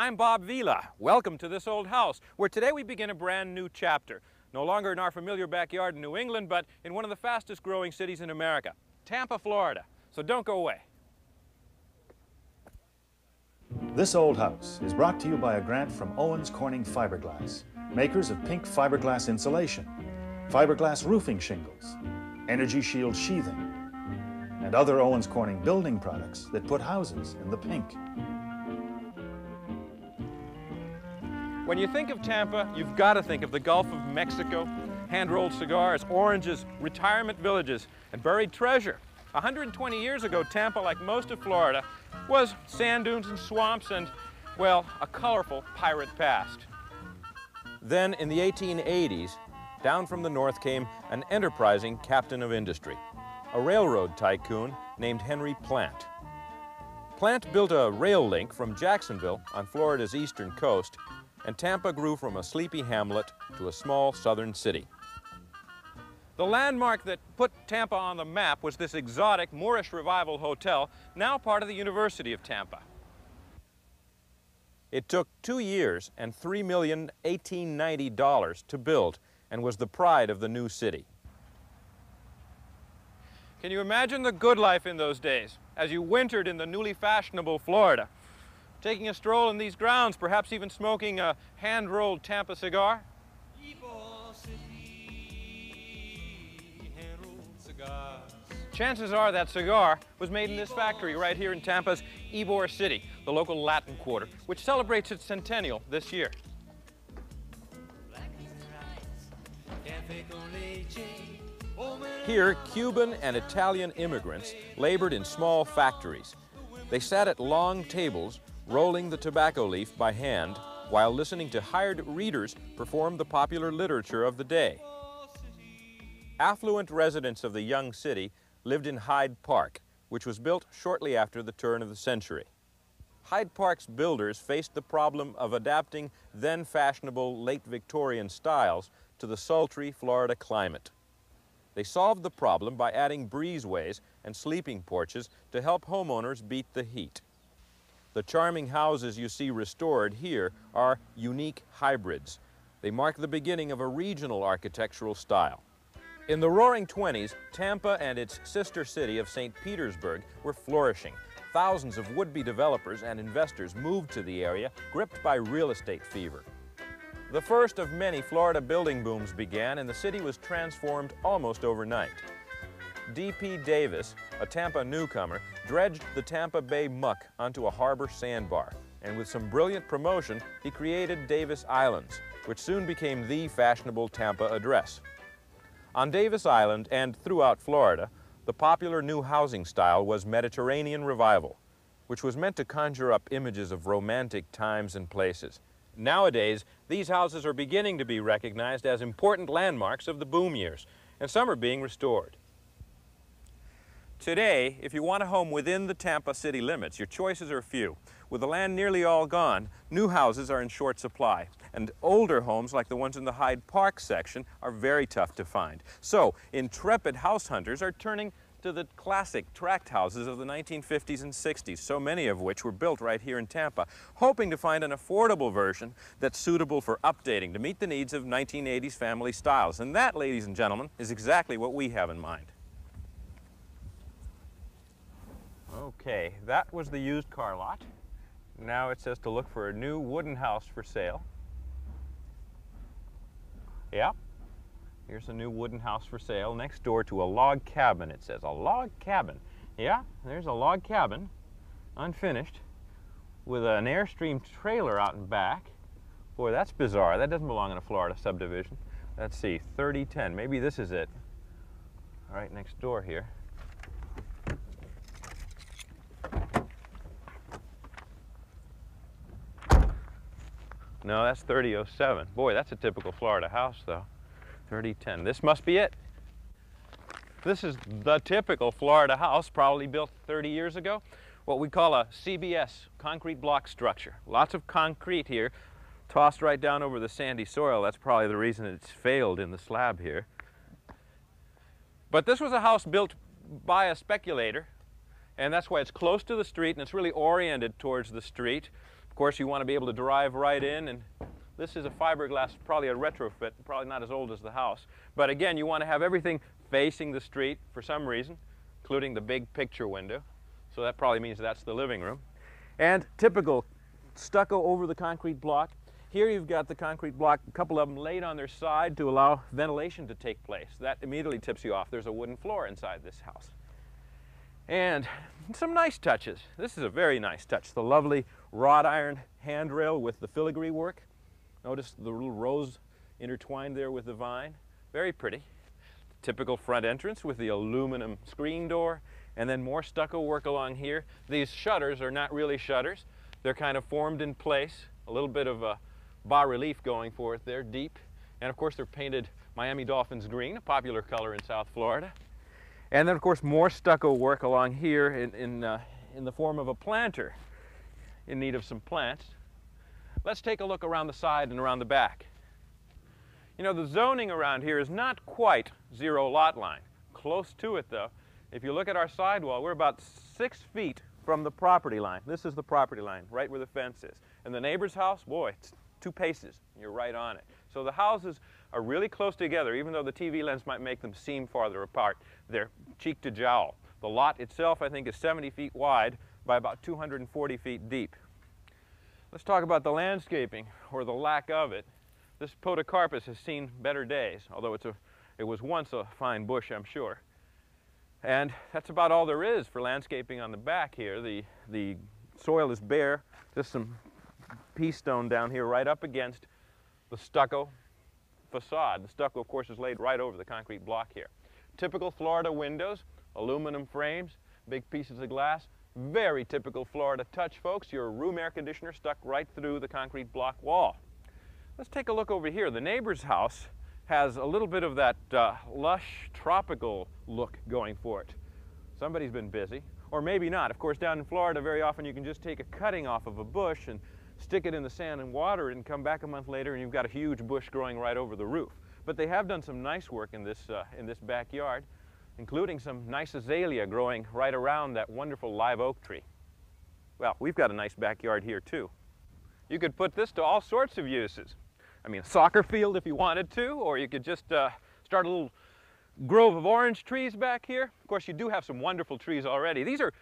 I'm Bob Vila. Welcome to This Old House, where today we begin a brand new chapter. No longer in our familiar backyard in New England, but in one of the fastest growing cities in America, Tampa, Florida. So don't go away. This Old House is brought to you by a grant from Owens Corning Fiberglass, makers of pink fiberglass insulation, fiberglass roofing shingles, Energy Shield sheathing, and other Owens Corning building products that put houses in the pink. When you think of Tampa, you've got to think of the Gulf of Mexico, hand-rolled cigars, oranges, retirement villages, and buried treasure. 120 years ago, Tampa, like most of Florida, was sand dunes and swamps and, well, a colorful pirate past. Then, in the 1880s, down from the north came an enterprising captain of industry, a railroad tycoon named Henry Plant. Plant built a rail link from Jacksonville on Florida's eastern coast, and Tampa grew from a sleepy hamlet to a small southern city. The landmark that put Tampa on the map was this exotic Moorish Revival hotel, now part of the University of Tampa. It took 2 years and $3,018,090 to build and was the pride of the new city. Can you imagine the good life in those days as you wintered in the newly fashionable Florida? Taking a stroll in these grounds, perhaps even smoking a hand-rolled Tampa cigar? Chances are that cigar was made in this factory right here in Tampa's Ybor City, the local Latin quarter, which celebrates its centennial this year. Here, Cuban and Italian immigrants labored in small factories. They sat at long tables, rolling the tobacco leaf by hand, while listening to hired readers perform the popular literature of the day. Affluent residents of the young city lived in Hyde Park, which was built shortly after the turn of the century. Hyde Park's builders faced the problem of adapting then fashionable late Victorian styles to the sultry Florida climate. They solved the problem by adding breezeways and sleeping porches to help homeowners beat the heat. The charming houses you see restored here are unique hybrids. They mark the beginning of a regional architectural style. In the Roaring 20s, Tampa and its sister city of St. Petersburg were flourishing. Thousands of would-be developers and investors moved to the area, gripped by real estate fever. The first of many Florida building booms began, and the city was transformed almost overnight. D.P. Davis, a Tampa newcomer, dredged the Tampa Bay muck onto a harbor sandbar, and with some brilliant promotion, he created Davis Islands, which soon became the fashionable Tampa address. On Davis Island and throughout Florida, the popular new housing style was Mediterranean Revival, which was meant to conjure up images of romantic times and places. Nowadays, these houses are beginning to be recognized as important landmarks of the boom years, and some are being restored. Today, if you want a home within the Tampa city limits, your choices are few. With the land nearly all gone, new houses are in short supply, and older homes like the ones in the Hyde Park section are very tough to find. So, intrepid house hunters are turning to the classic tract houses of the 1950s and 60s, so many of which were built right here in Tampa, hoping to find an affordable version that's suitable for updating to meet the needs of 1980s family styles. And that, ladies and gentlemen, is exactly what we have in mind. Okay, that was the used car lot. Now it says to look for a new wooden house for sale. Yeah, here's a new wooden house for sale next door to a log cabin. It says a log cabin. Yeah, there's a log cabin, unfinished, with an Airstream trailer out in back. Boy, that's bizarre. That doesn't belong in a Florida subdivision. Let's see, 3010. Maybe this is it. Right next door here. No, that's 3007. Boy, that's a typical Florida house, though. 3010. This must be it. This is the typical Florida house, probably built 30 years ago. What we call a CBS, concrete block structure. Lots of concrete here, tossed right down over the sandy soil. That's probably the reason it's failed in the slab here. But this was a house built by a speculator, and that's why it's close to the street, and it's really oriented towards the street. Of course, you want to be able to drive right in, and this is a fiberglass, probably a retrofit, probably not as old as the house. But again, you want to have everything facing the street for some reason, including the big picture window. So that probably means that's the living room. And typical stucco over the concrete block. Here you've got the concrete block, a couple of them laid on their side to allow ventilation to take place. That immediately tips you off. There's a wooden floor inside this house. And some nice touches. This is a very nice touch. The lovely wrought iron handrail with the filigree work. Notice the little rose intertwined there with the vine. Very pretty. Typical front entrance with the aluminum screen door, and then more stucco work along here. These shutters are not really shutters. They're kind of formed in place. A little bit of a bas-relief going for it there, deep. And of course they're painted Miami Dolphins green, a popular color in South Florida. And then of course more stucco work along here in the form of a planter in need of some plants. Let's take a look around the side and around the back. You know, the zoning around here is not quite zero lot line. Close to it though. If you look at our sidewall, we're about 6 feet from the property line. This is the property line, right where the fence is. And the neighbor's house, boy, it's 2 paces. You're right on it. So the houses are really close together, even though the TV lens might make them seem farther apart. They're cheek to jowl. The lot itself, I think, is 70 feet wide by about 240 feet deep. Let's talk about the landscaping, or the lack of it. This podocarpus has seen better days, although it was once a fine bush, I'm sure. And that's about all there is for landscaping on the back here. The soil is bare. Just some pea stone down here right up against the stucco facade. The stucco, of course, is laid right over the concrete block here. Typical Florida windows, aluminum frames, big pieces of glass. Very typical Florida touch, folks. Your room air conditioner stuck right through the concrete block wall. Let's take a look over here. The neighbor's house has a little bit of that lush, tropical look going for it. Somebody's been busy, or maybe not. Of course, down in Florida, very often you can just take a cutting off of a bush and stick it in the sand and water it, and come back a month later and you've got a huge bush growing right over the roof. But they have done some nice work in this backyard, including some nice azalea growing right around that wonderful live oak tree. Well, we've got a nice backyard here too. You could put this to all sorts of uses. I mean, a soccer field if you wanted to, or you could just start a little grove of orange trees back here. Of course, you do have some wonderful trees already. These are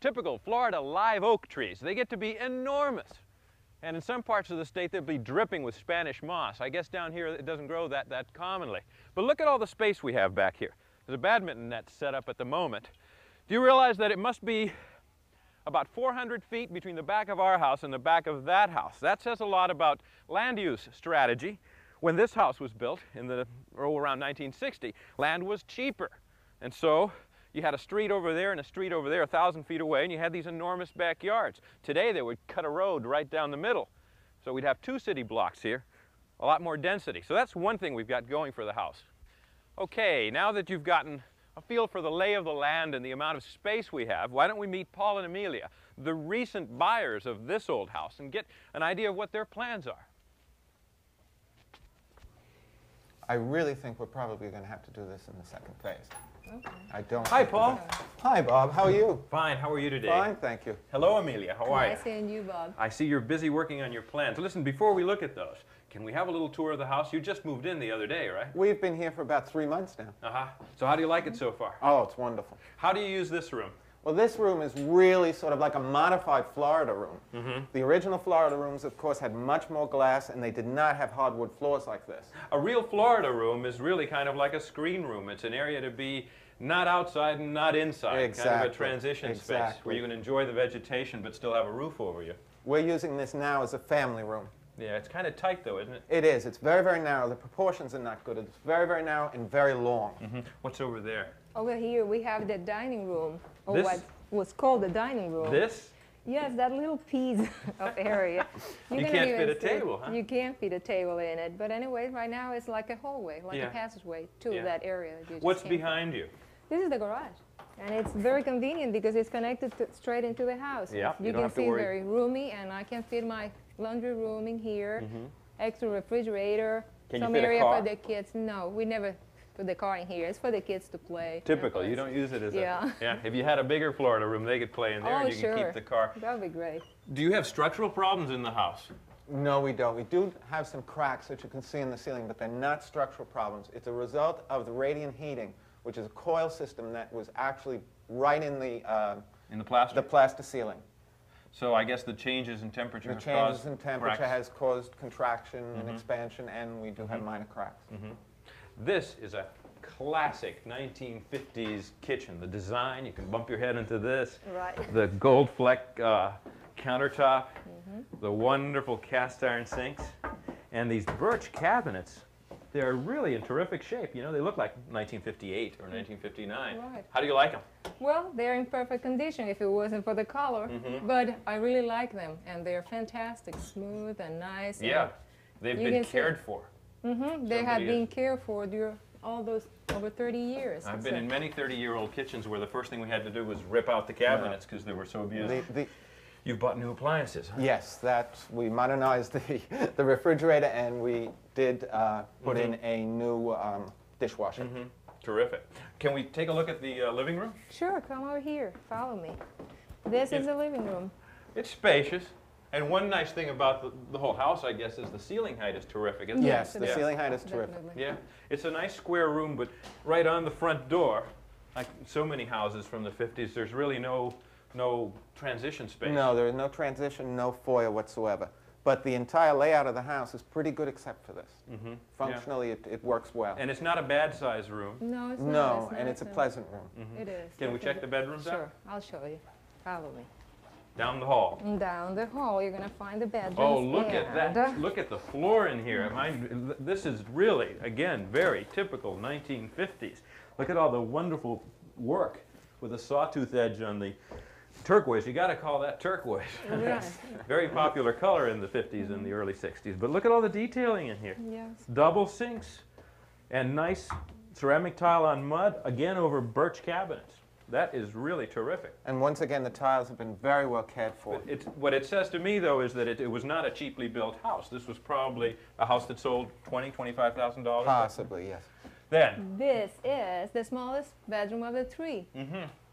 typical Florida live oak trees. They get to be enormous. And in some parts of the state, they'll be dripping with Spanish moss. I guess down here it doesn't grow that commonly. But look at all the space we have back here. There's a badminton net set up at the moment. Do you realize that it must be about 400 feet between the back of our house and the back of that house? That says a lot about land use strategy. When this house was built in around 1960, land was cheaper. And so you had a street over there and a street over there 1,000 feet away, and you had these enormous backyards. Today they would cut a road right down the middle. So we'd have 2 city blocks here, a lot more density. So that's one thing we've got going for the house. Okay, now that you've gotten a feel for the lay of the land and the amount of space we have, why don't we meet Paul and Amelia, the recent buyers of this old house, and get an idea of what their plans are. I really think we're probably going to have to do this in the second phase. Okay. I don't. Hi, Paul. Hi, Bob. How are you? Fine. How are you today? Fine, thank you. Hello, Amelia. How are you? Nice seeing you, Bob. I see you're busy working on your plans. Listen, before we look at those, can we have a little tour of the house? You just moved in the other day, right? We've been here for about 3 months now. Uh-huh. So how do you like it so far? Oh, it's wonderful. How do you use this room? Well, this room is really sort of like a modified Florida room. Mm-hmm. The original Florida rooms, of course, had much more glass, and they did not have hardwood floors like this. A real Florida room is really kind of like a screen room. It's an area to be not outside and not inside. Exactly. Kind of a transition space where you can enjoy the vegetation but still have a roof over you. We're using this now as a family room. Yeah, it's kind of tight though, isn't it? It is. It's very, very narrow. The proportions are not good. It's very, very narrow and very long. Mm-hmm. What's over there? Over here we have the dining room, or This? what was called the dining room. This? Yes, that little piece of area. You cannot can't even fit a sit- table, huh? You can't fit a table in it. But anyway, right now it's like a hallway, like Yeah. a passageway to Yeah. that area that you just What's came behind you? from. This is the garage. And it's very convenient because it's connected straight into the house. Yeah, you you don't can have to see worry. very roomy, and I can fit my laundry room in here, Mhm. extra refrigerator, Can you some fit a area car? for the kids. No, we never put the car in here. It's for the kids to play. Typical. That's- You don't use it as Yeah. a... Yeah. If you had a bigger Florida room, they could play in there Oh, and you can sure. keep the car. That would be great. Do you have structural problems in the house? No, we don't. We do have some cracks that you can see in the ceiling, but they're not structural problems. It's a result of the radiant heating, which is a coil system that was actually right in the plaster? the plaster ceiling. So I guess the changes in temperature The have changes caused in temperature cracks. has caused contraction and expansion, and we do have minor cracks. This is a classic 1950s kitchen. The design, you can bump your head into this. Right. The gold fleck countertop, the wonderful cast iron sinks, and these birch cabinets. They're really in terrific shape. You know, they look like 1958 or 1959. Right. How do you like them? Well, they're in perfect condition if it wasn't for the color, but I really like them, and they're fantastic, smooth and nice. Yeah, they've you been can see- cared for. They have Somebody been is- cared for during all those over 30 years. I've been in many 30-year-old kitchens where the first thing we had to do was rip out the cabinets because they were so abused. You've bought new appliances, huh? Yes, we modernized the refrigerator, and we did put in a new dishwasher. Terrific. Can we take a look at the living room? Sure, come over here. Follow me. This is the living room. It's spacious. And one nice thing about the whole house, I guess, is the ceiling height is terrific, isn't Yes, it? the Yeah. ceiling height is terrific. Definitely. Yeah. It's a nice square room, but right on the front door, like so many houses from the 50s, there's really no transition space. No, there is no transition, no foyer whatsoever. But the entire layout of the house is pretty good except for this. Functionally, it works well. And it's not a bad sized room. No, it's not. No, not, and it's a no. pleasant room. It is. Can we check the bedrooms out? Sure, I'll show you. Follow me. Down the hall. Down the hall, you're going to find the bedrooms. Oh, look at and, that. Look at the floor in here. This is really, again, very typical 1950s. Look at all the wonderful work with a sawtooth edge on the turquoise. You got to call that turquoise. Right. Very popular color in the 50s and the early 60s. But look at all the detailing in here. Yes. Double sinks and nice ceramic tile on mud, again over birch cabinets. That is really terrific. And once again, the tiles have been very well cared for. What it says to me, though, is that it was not a cheaply built house. This was probably a house that sold $25,000. Possibly, yes. Then, This is the smallest bedroom of the three.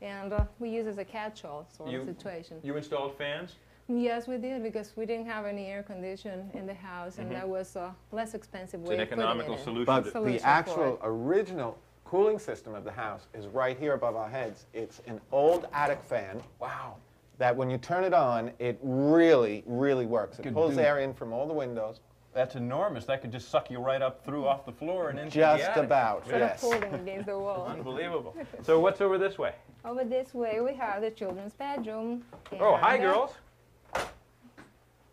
And we use it as a catch-all sort of situation. you installed fans? Yes, we did, because we didn't have any air condition in the house, and that was a less expensive It's way an of putting it economical in. solution. But to- the Solution for actual it. original cooling system of the house is right here above our heads. It's an old attic fan. Wow. That when you turn it on, it really, really works. It Could pulls do- air in from all the windows. That's enormous. That could just suck you right up through off the floor and into Just the attic. about, Sort of yes. holding against the wall. Unbelievable. So what's over this way? Over this way, we have the children's bedroom. Oh, hi, and, girls.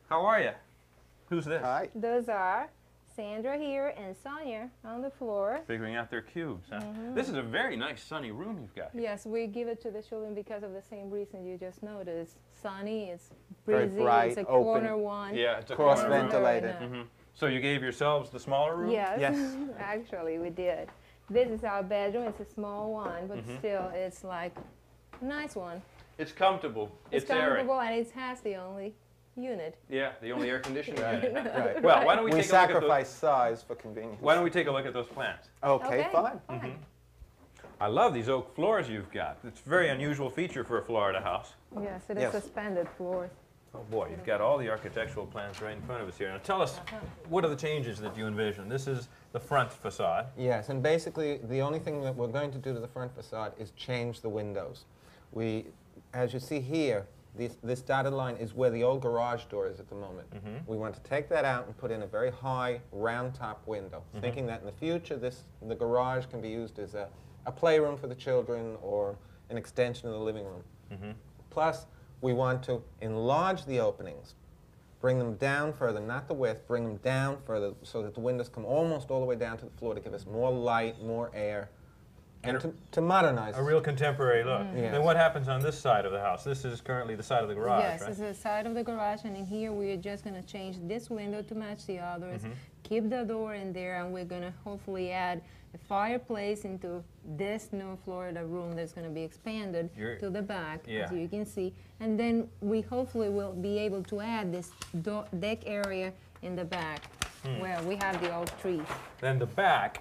How are you? Who's this? Hi. Those are Sandra here and Sonia on the floor. Figuring out their cubes, huh? This is a very nice sunny room you've got here. Yes, we give it to the children because of the same reason you just noticed. Sunny, it's Very breezy, bright, it's a open. corner one. Yeah, it's a Cross corner room. ventilated. So you gave yourselves the smaller room? Yes, Yes. actually we did. This is our bedroom. It's a small one, but still it's like a nice one. It's comfortable. It's airy. comfortable and it has the only unit. Yeah, the only air conditioning Right, unit. right. Well, why don't we We take a look at those? sacrifice size for convenience. Why don't we take a look at those plans? Okay, fine. I love these oak floors you've got. It's a very unusual feature for a Florida house. Yes, it is Yes. suspended floors. Oh boy, you've got all the architectural plans right in front of us here. Now tell us, what are the changes that you envision? This is the front facade. Yes, and basically the only thing that we're going to do to the front facade is change the windows. As you see here, this dotted line is where the old garage door is at the moment. We want to take that out and put in a very high round top window, thinking that in the future the garage can be used as a playroom for the children or an extension of the living room. Plus, we want to enlarge the openings, bring them down further, not the width, bring them down further so that the windows come almost all the way down to the floor to give us more light, more air, and to modernize. A real contemporary look. Yes. Then what happens on this side of the house? This is currently the side of the garage, Yes, right? it's the side of the garage, and in here we're just going to change this window to match the others, keep the door in there, and we're going to hopefully add a fireplace into this new Florida room that's going to be expanded to the back, as you can see. And then we hopefully will be able to add this deck area in the back where we have the oak trees. Then the back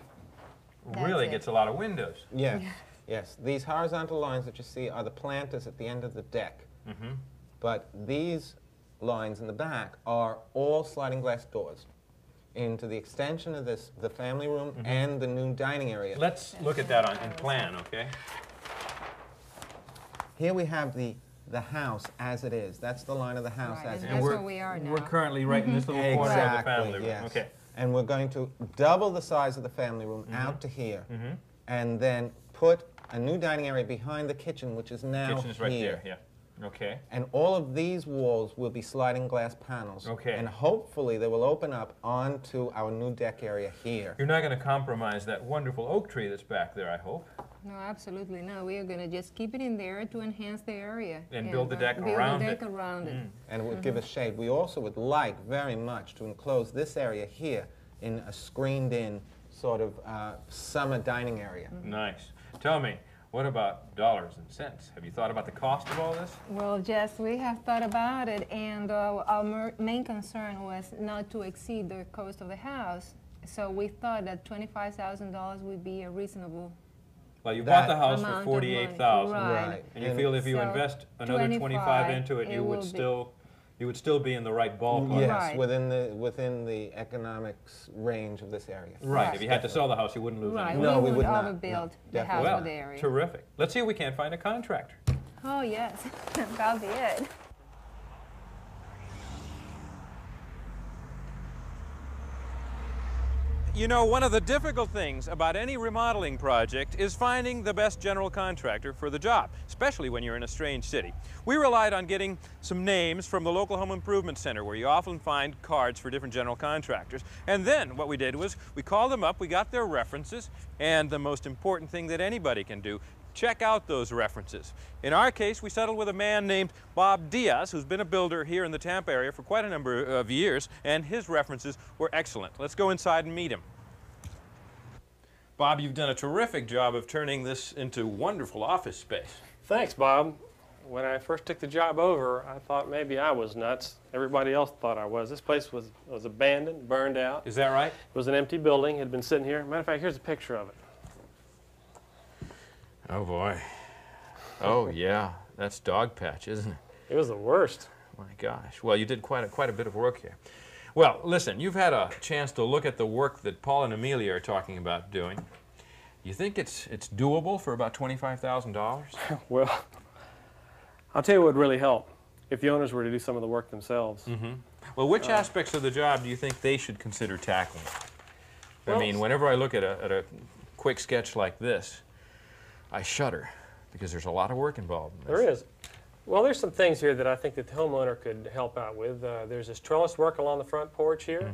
really it. gets a lot of windows. Yes, yes. These horizontal lines that you see are the planters at the end of the deck. But these lines in the back are all sliding glass doors into the extension of this, the family room and the new dining area. Let's look at that in plan, okay? Here we have the house as it is. That's the line of the house Right, as it and is. that's where we are now. We're currently right in this little corner of the family room. Yes. Okay. And we're going to double the size of the family room out to here, and then put a new dining area behind the kitchen, which is now Kitchen's here. right there, yeah. Okay. And all of these walls will be sliding glass panels. Okay. And hopefully they will open up onto our new deck area here. You're not going to compromise that wonderful oak tree that's back there, I hope. No, absolutely not. We are going to just keep it in there to enhance the area. And build the deck build around the it. deck around it. And it would give us shade. We also would like very much to enclose this area here in a screened-in sort of summer dining area. Nice. Tell me, what about dollars and cents? Have you thought about the cost of all this? Well, Jess, we have thought about it, and our main concern was not to exceed the cost of the house. So we thought that $25,000 would be a reasonable. Well, you bought That the house for amount of money. $48,000, Right. and you feel if you So invest another 25 into it, it you would will be- still be in the right ballpark. Yes, Right. within the economics range of this area. Right. Right. If you had to sell the house, you wouldn't lose Right, any. No, we we would would not. overbuild No, the house definitely. for Well, the area. terrific. Let's see if we can't find a contractor. Oh, yes, that'll be it. You know, one of the difficult things about any remodeling project is finding the best general contractor for the job, especially when you're in a strange city. We relied on getting some names from the local home improvement center, where you often find cards for different general contractors. And then what we did was we called them up, we got their references, and the most important thing that anybody can do, check out those references. In our case, we settled with a man named Bob Diaz, who's been a builder here in the Tampa area for quite a number of years, and his references were excellent. Let's go inside and meet him. Bob, you've done a terrific job of turning this into wonderful office space. Thanks, Bob. When I first took the job over, I thought maybe I was nuts. Everybody else thought I was. This place was abandoned, burned out. Is that right? It was an empty building. It had been sitting here. Matter of fact, here's a picture of it. Oh boy. Oh yeah, that's dog patch, isn't it? It was the worst. My gosh. Well, you did quite a bit of work here. Well, listen, you've had a chance to look at the work that Paul and Amelia are talking about doing. You think it's doable for about $25,000? Well, I'll tell you what would really help if the owners were to do some of the work themselves. Well, which aspects of the job do you think they should consider tackling? I Well, mean, whenever I look at a quick sketch like this, I shudder because there's a lot of work involved in this. There is. Well, there's some things here that I think that the homeowner could help out with. There's this trellis work along the front porch here,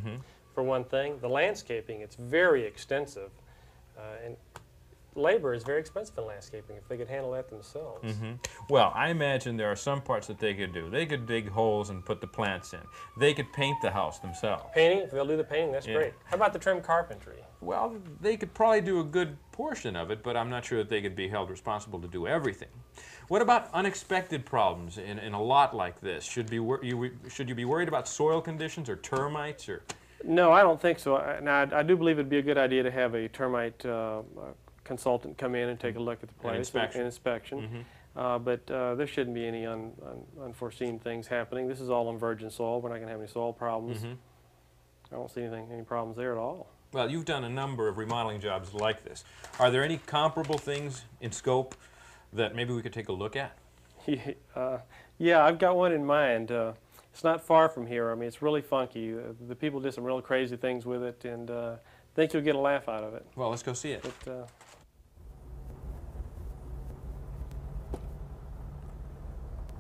for one thing. The landscaping, it's very extensive. And labor is very expensive in landscaping if they could handle that themselves. Well, I imagine there are some parts that they could do. They could dig holes and put the plants in. They could paint the house themselves. Painting, if they'll do the painting, that's Yeah. great. How about the trim carpentry? Well, they could probably do a good portion of it, but I'm not sure that they could be held responsible to do everything. What about unexpected problems in a lot like this? Should you be worried about soil conditions or termites or? No, I don't think so. Now, I do believe it'd be a good idea to have a termite consultant come in and take a look at the place. An inspection. But there shouldn't be any unforeseen things happening. This is all on virgin soil. We're not going to have any soil problems. I don't see any problems there at all. Well, you've done a number of remodeling jobs like this. Are there any comparable things in scope that maybe we could take a look at? Yeah, I've got one in mind. It's not far from here. I mean, it's really funky. The people did some real crazy things with it, and I think you'll get a laugh out of it. Well, let's go see it. But,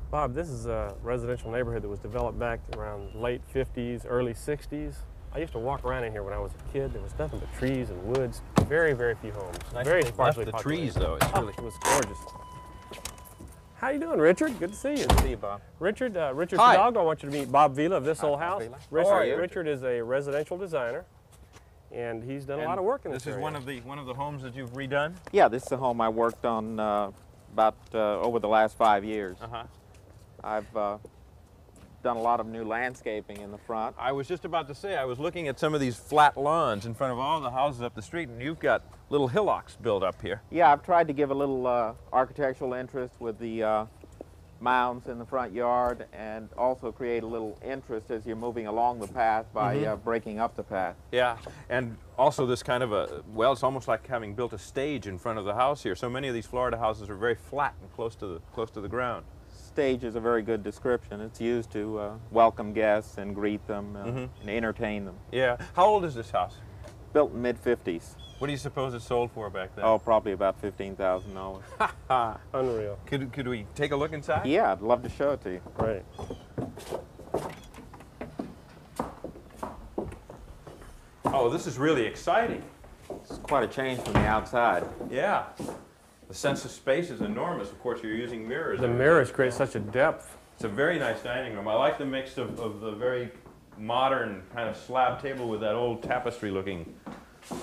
Bob, this is a residential neighborhood that was developed back around late 50s, early 60s. I used to walk around in here when I was a kid. There was nothing but trees and woods. Very, very few homes. Very sparsely the populated. trees, though. It's really. It was gorgeous. How you doing, Richard? Good to see you. Good to see you, Bob. Richard, Richard Hi. Fidalgo, I want you to meet Bob Vila of This Old Bob House. Vila. How are you? Richard is a residential designer, and he's done a lot of work in this area. This is one of the homes that you've redone? Yeah, this is a home I worked on about over the last 5 years. I've done a lot of new landscaping in the front. I was just about to say, I was looking at some of these flat lawns in front of all the houses up the street, and you've got little hillocks built up here. Yeah, I've tried to give a little architectural interest with the mounds in the front yard and also create a little interest as you're moving along the path by breaking up the path. Yeah, and also this kind of a, well, it's almost like having built a stage in front of the house here. So many of these Florida houses are very flat and close to the ground. Stage is a very good description. It's used to welcome guests and greet them and entertain them. Yeah. How old is this house? Built in mid-50s. What do you suppose it sold for back then? Oh, probably about $15,000. Unreal. Could we take a look inside? Yeah, I'd love to show it to you. Great. Oh, this is really exciting. It's quite a change from the outside. Yeah. The sense of space is enormous. Of course, you're using mirrors. The mirrors create such a depth. It's a very nice dining room. I like the mix of the very modern kind of slab table with that old tapestry-looking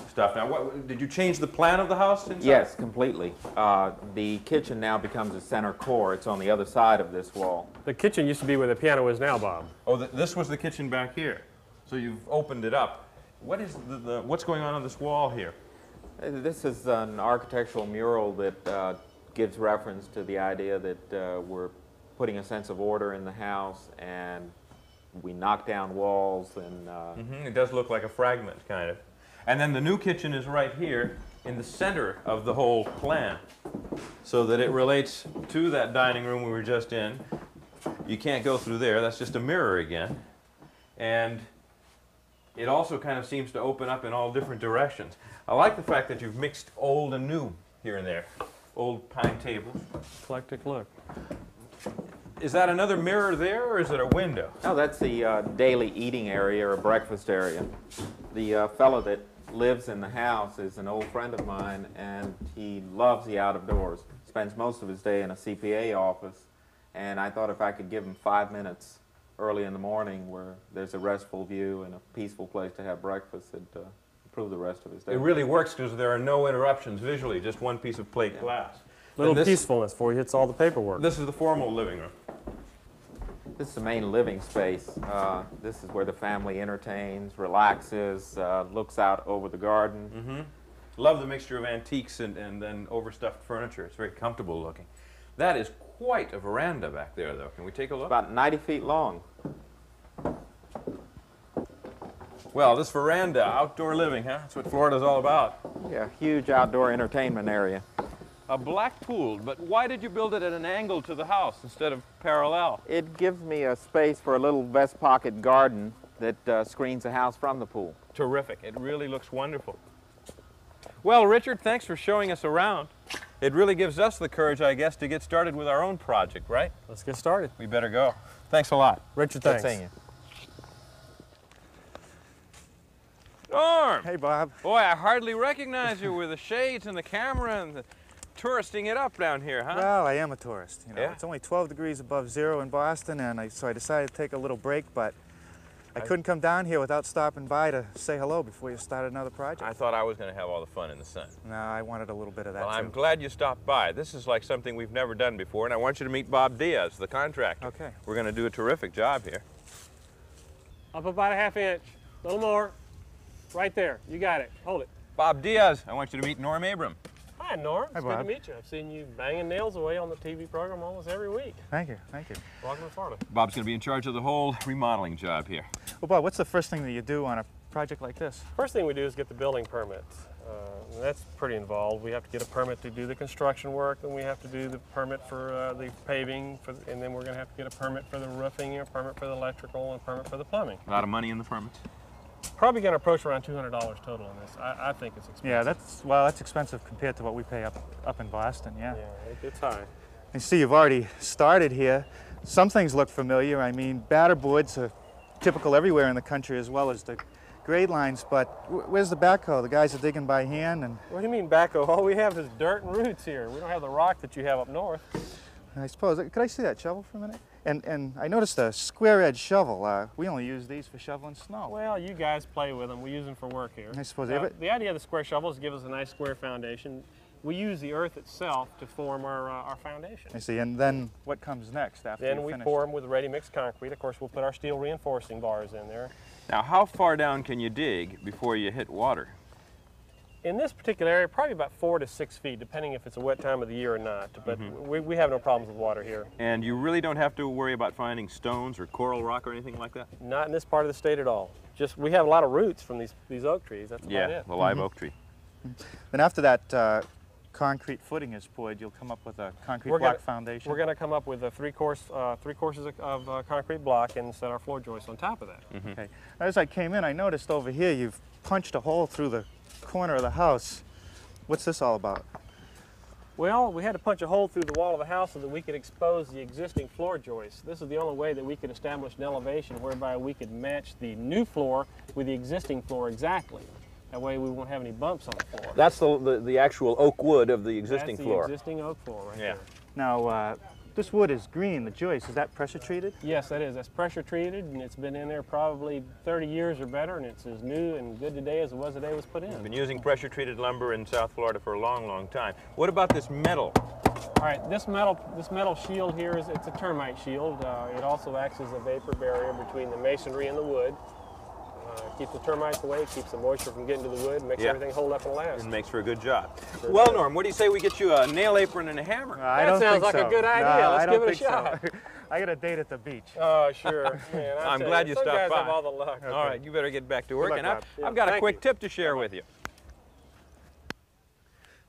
stuff. Now, did you change the plan of the house inside? Yes, completely. The kitchen now becomes a center core. It's on the other side of this wall. The kitchen used to be where the piano is now, Bob. Oh, this was the kitchen back here. So you've opened it up. What is what's going on this wall here? This is an architectural mural that gives reference to the idea that we're putting a sense of order in the house, and we knock down walls. And it does look like a fragment, kind of. And then the new kitchen is right here in the center of the whole plan, so that it relates to that dining room we were just in. You can't go through there. That's just a mirror again. And it also kind of seems to open up in all different directions. I like the fact that you've mixed old and new here and there. Old pine tables. Eclectic look. Is that another mirror there, or is it a window? No, that's the daily eating area or breakfast area. The fellow that lives in the house is an old friend of mine, and he loves the outdoors. Spends most of his day in a CPA office, and I thought if I could give him 5 minutes early in the morning where there's a restful view and a peaceful place to have breakfast, it'd improve the rest of his day. It really works because there are no interruptions visually, just one piece of plate glass. Little peacefulness for you. It's all the paperwork. This is the formal living room. This is the main living space. This is where the family entertains, relaxes, looks out over the garden. Love the mixture of antiques and then overstuffed furniture. It's very comfortable looking. That is quite a veranda back there, though. Can we take a look? About 90 feet long. Well, this veranda, outdoor living, huh? That's what Florida's all about. Yeah, huge outdoor entertainment area. A black pool, but why did you build it at an angle to the house instead of parallel? It gives me a space for a little vest pocket garden that screens the house from the pool. Terrific. It really looks wonderful. Well, Richard, thanks for showing us around. It really gives us the courage, I guess, to get started with our own project, right? Let's get started. We better go. Thanks a lot. Richard, Good thanks. seeing you. Norm! Hey, Bob. Boy, I hardly recognize you with the shades and the camera and the touristing it up down here, huh? Well, I am a tourist. You know, Yeah? it's only 12 degrees above zero in Boston, and so I decided to take a little break, but I couldn't come down here without stopping by to say hello before you started another project. I thought I was going to have all the fun in the sun. No, I wanted a little bit of that, Well, too. I'm glad you stopped by. This is like something we've never done before, and I want you to meet Bob Diaz, the contractor. Okay. We're going to do a terrific job here. Up about a ½ inch. A little more. Right there. You got it. Hold it. Bob Diaz, I want you to meet Norm Abram. Hi, Norm. It's Hi, good to Bob. meet you. I've seen you banging nails away on the TV program almost every week. Thank you, thank you. Welcome to Florida. Bob's going to be in charge of the whole remodeling job here. Well, Bob, what's the first thing that you do on a project like this? First thing we do is get the building permits. And that's pretty involved. We have to get a permit to do the construction work, then we have to do the permit for the paving, and then we're going to have to get a permit for the roofing, a permit for the electrical, and a permit for the plumbing. A lot of money in the permits. Probably going to approach around $200 total on this. I think it's expensive. Yeah, that's expensive compared to what we pay up in Boston, yeah. Yeah, it's high. You see, you've already started here. Some things look familiar. I mean, batter boards are typical everywhere in the country, as well as the grade lines, but where's the backhoe? The guys are digging by hand, and What do you mean backhoe? All we have is dirt and roots here. We don't have the rock that you have up north. I suppose, could I see that shovel for a minute? And I noticed a square edge shovel. We only use these for shoveling snow. Well, you guys play with them. We use them for work here. I suppose The idea of the square shovel is to give us a nice square foundation. We use the earth itself to form our foundation. I see, and then what comes next after Then you we finish? pour them with ready mixed concrete. Of course, we'll put our steel reinforcing bars in there. Now, how far down can you dig before you hit water? In this particular area, probably about 4 to 6 feet, depending if it's a wet time of the year or not. But we have no problems with water here. And you really don't have to worry about finding stones or coral rock or anything like that? Not in this part of the state at all. Just we have a lot of roots from these oak trees. That's about it. The live oak tree. Then after that concrete footing is poured, you'll come up with a concrete block foundation. We're going to come up with a three courses of concrete block and set our floor joists on top of that. Okay. As I came in, I noticed over here you've punched a hole through the corner of the house. What's this all about? Well, we had to punch a hole through the wall of the house so that we could expose the existing floor joists. This is the only way that we could establish an elevation whereby we could match the new floor with the existing floor exactly. That way we won't have any bumps on the floor. That's the actual oak wood of the existing floor. That's the existing oak floor right there. Now, this wood is green, the joist. Is that pressure treated? Yes, that is. That's pressure treated, and it's been in there probably 30 years or better, and it's as new and good today as it was the day it was put in. We've been using pressure treated lumber in South Florida for a long, long time. What about this metal? All right, this metal shield here it's a termite shield. It also acts as a vapor barrier between the masonry and the wood. Keeps the termites away, keeps the moisture from getting to the wood, makes everything hold up and last. It makes for a good job. Sure Well, does. Norm, what do you say we get you a nail apron and a hammer? That sounds like a good idea. Let's give it a shot. I got a date at the beach. Oh, sure. Man, I'm glad you some stopped guys by. have all the luck. Okay. All right, you better get back to work. luck, And Bob. I've got a Thank quick you. tip to share with you.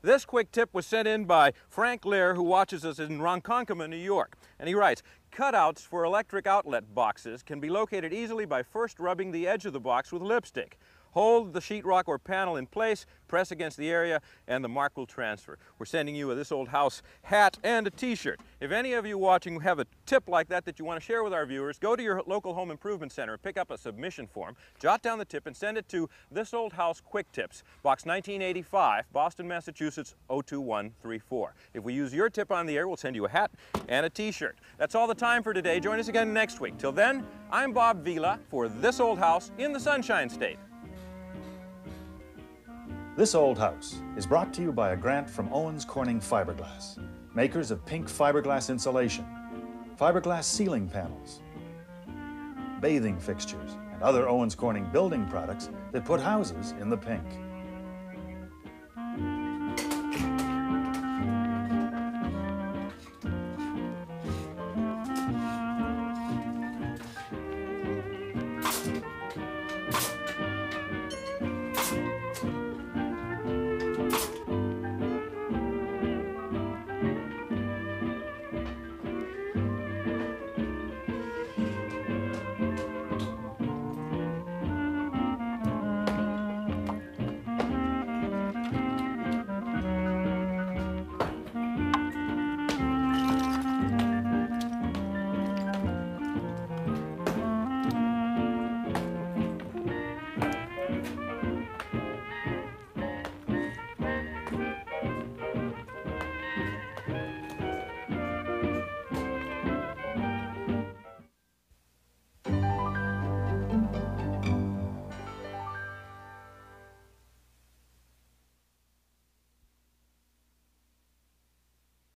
This quick tip was sent in by Frank Lear, who watches us in Ronkonkoma, New York. And he writes, cutouts for electric outlet boxes can be located easily by first rubbing the edge of the box with lipstick. Hold the sheetrock or panel in place, press against the area, and the mark will transfer. We're sending you a This Old House hat and a t-shirt. If any of you watching have a tip like that you want to share with our viewers, go to your local home improvement center, pick up a submission form, jot down the tip, and send it to This Old House Quick Tips, Box 1985, Boston, Massachusetts, 02134. If we use your tip on the air, we'll send you a hat and a t-shirt. That's all the time for today. Join us again next week. Till then, I'm Bob Vila for This Old House in the Sunshine State. This Old House is brought to you by a grant from Owens Corning Fiberglass, makers of pink fiberglass insulation, fiberglass ceiling panels, bathing fixtures, and other Owens Corning building products that put houses in the pink.